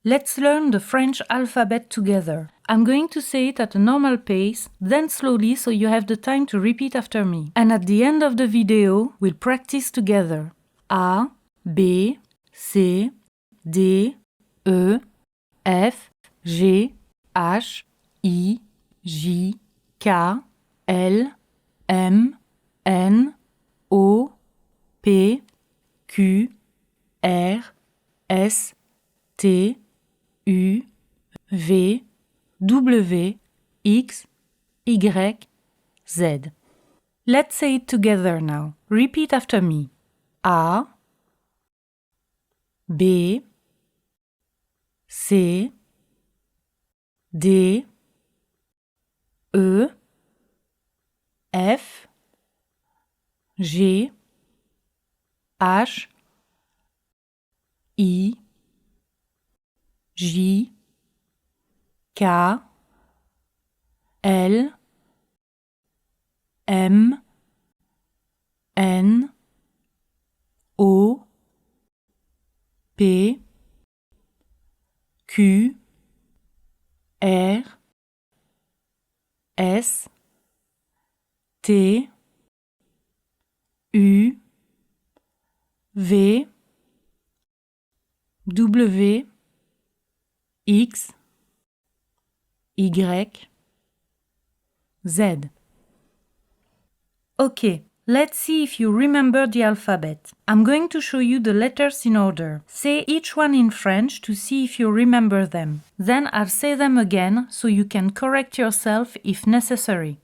Let's learn the French alphabet together. I'm going to say it at a normal pace, then slowly so you have the time to repeat after me. And at the end of the video, we'll practice together. A, B, C, D, E, F, G, H, I, J, K, L, M, N, O, P, Q, R, S, T, U, V, W, X, Y, Z. Let's say it together now. Repeat after me. A, B, C, D, E, F, G, H, I, J, K, L, M, N, O, P, Q, R, S, T, U, V, W, X, Y, Z. Okay, let's see if you remember the alphabet. I'm going to show you the letters in order. Say each one in French to see if you remember them. Then I'll say them again so you can correct yourself if necessary.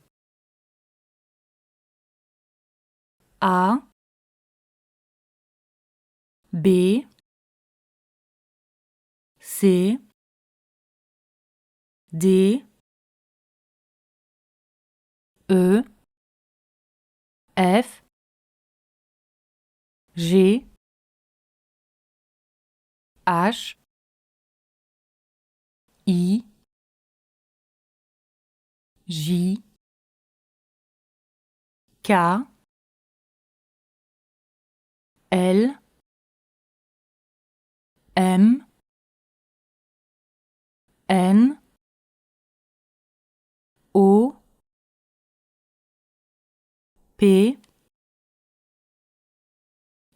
A, B, C, D, E, F, G, H, I, J, K, L, M, N, O, P,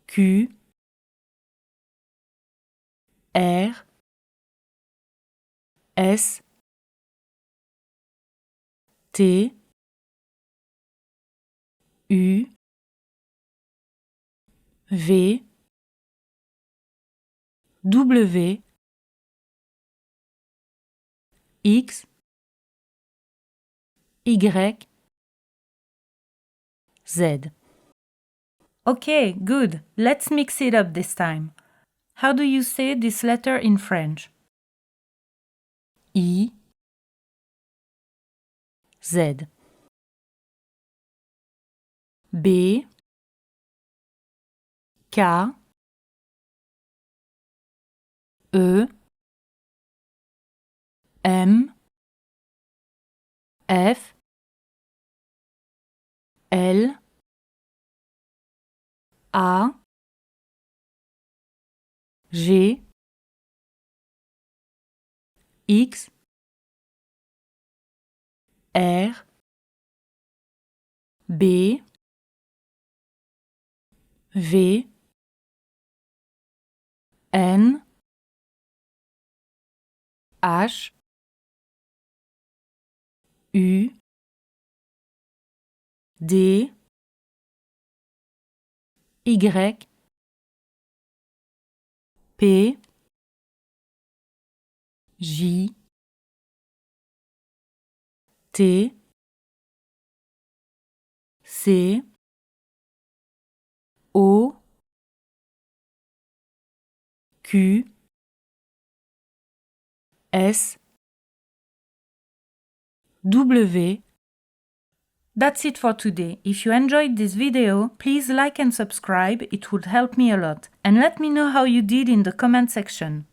Q, R, S, T, U, V, W, X, Y, Z. Okay, good. Let's mix it up this time. How do you say this letter in French? I, Z. B, K, E, M, F, L, A, G, X, R, B, V, N, H, U, D, Y, P, J, T, C, O, Q, S, W. That's it for today. If you enjoyed this video, please like and subscribe, it would help me a lot. And let me know how you did in the comment section.